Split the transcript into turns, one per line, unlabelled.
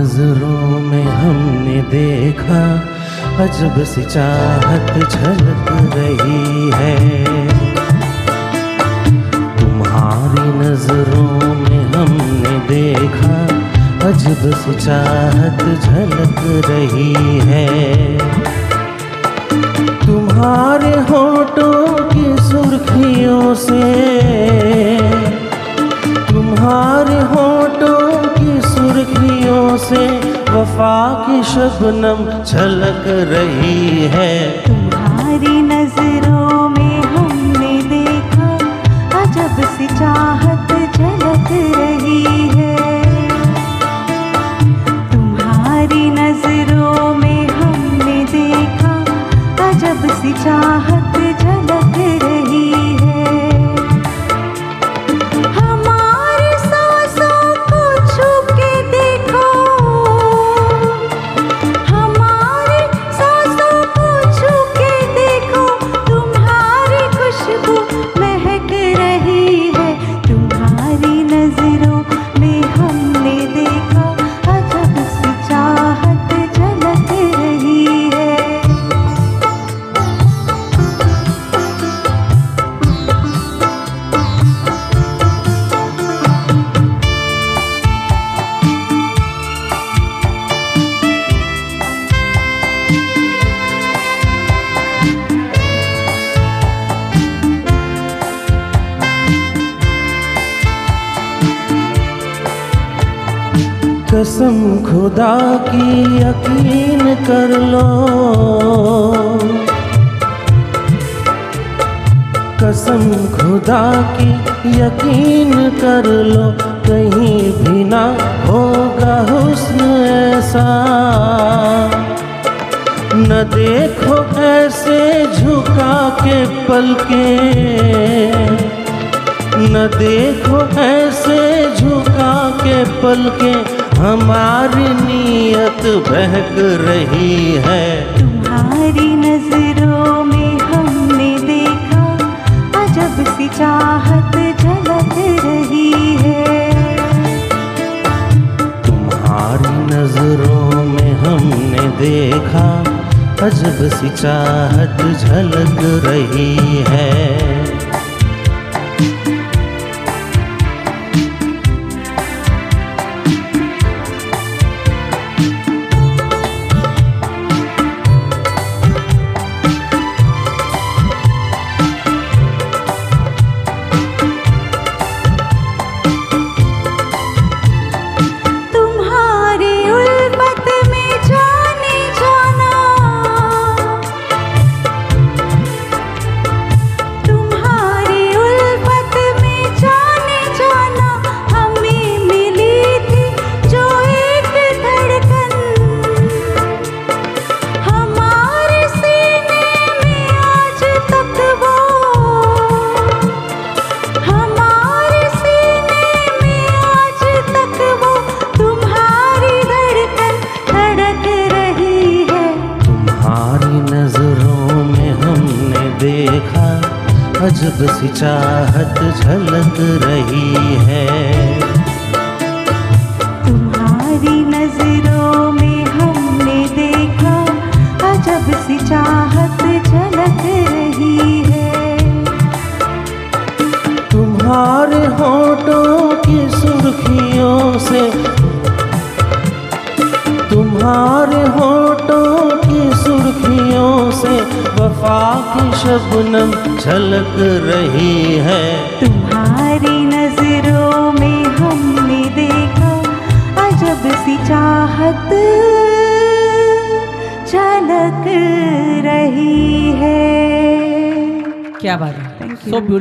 नजरों में हमने देखा अजब सी चाहत झलक रही है। तुम्हारी नजरों में हमने देखा अजब सी चाहत झलक रही है। तुम्हारे होठों की सुर्खियों से, तुम्हारे होठों की सुर्खियों से वफा की शबनम छलक रही है।
तुम्हारी नजरों में हमने देखा अजब सी चाहत झलक रही है। तुम्हारी नजरों में हमने देखा अजब सी चाहत झलक रही है। हमारी सांसों को छू के देखो, हमारी सांसों को छू के देखो, तुम्हारी खुशबू महक रही है। तुम्हारी नजरों में हमने देखा अजब सी चाहत झलक रही है।
कसम खुदा की यकीन कर लो, कसम खुदा की यकीन कर लो, कहीं भी ना होगा हुस्न ऐसा। न देखो ऐसे झुका के पलके, न देखो ऐसे झुका के पलके, हमारी नीयत बहक रही है।
तुम्हारी नजरों में हमने देखा अजब सी चाहत झलक रही है।
तुम्हारी नजरों में हमने देखा अजब सी चाहत झलक रही है। देखा अजब सी चाहत झलक रही है।
तुम्हारी नजरों में हमने देखा अजब सी चाहत झलक रही है।
तुम्हारे होठों की सुर्खियों से, तुम्हारे होठों की सुर्खियों से वफा की शबनम झलक रही है।
तुम्हारी नजरों में हमने देखा अजब सी चाहत झलक रही है।
क्या बात है,
Thank you.
so beautiful।